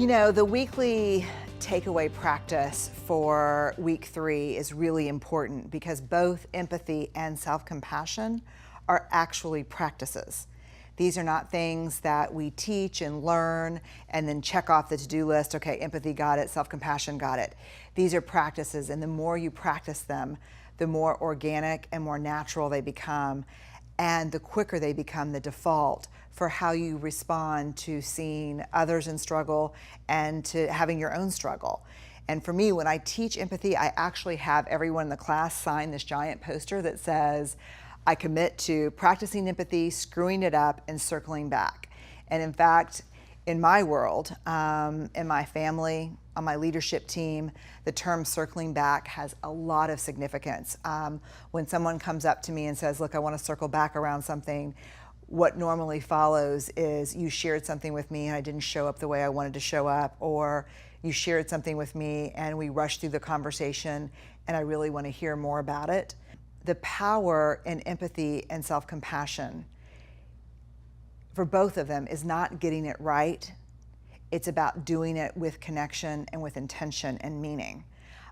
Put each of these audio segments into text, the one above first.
You know, the weekly takeaway practice for week 3 is really important because both empathy and self-compassion are actually practices. These are not things that we teach and learn and then check off the to-do list. Okay, empathy got it, self-compassion got it. These are practices, and the more you practice them, the more organic and more natural they become, and the quicker they become the default for how you respond to seeing others in struggle and to having your own struggle. And for me, when I teach empathy, I actually have everyone in the class sign this giant poster that says, I commit to practicing empathy, screwing it up, and circling back. And in fact, in my world, in my family, on my leadership team, the term circling back has a lot of significance. When someone comes up to me and says, look, I want to circle back around something, what normally follows is you shared something with me and I didn't show up the way I wanted to show up, or you shared something with me and we rushed through the conversation and I really want to hear more about it. The power in empathy and self-compassion for both of them is not getting it right. It's about doing it with connection and with intention and meaning.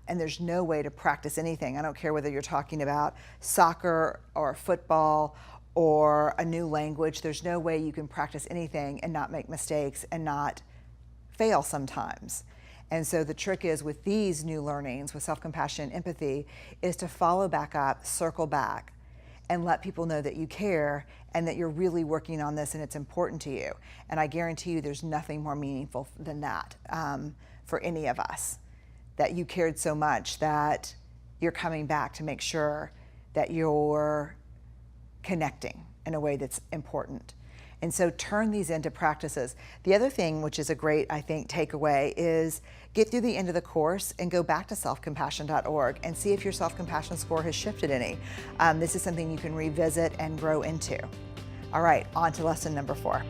And there's no way to practice anything. I don't care whether you're talking about soccer or football or a new language. There's no way you can practice anything and not make mistakes and not fail sometimes. And so the trick is with these new learnings, with self-compassion and empathy, is to follow back up, circle back, and let people know that you care and that you're really working on this and it's important to you. And I guarantee you there's nothing more meaningful than that for any of us, that you cared so much that you're coming back to make sure that you're connecting in a way that's important. And so turn these into practices. The other thing, which is a great, I think, takeaway, is get through the end of the course and go back to selfcompassion.org and see if your self-compassion score has shifted any. This is something you can revisit and grow into. All right, on to lesson number 4.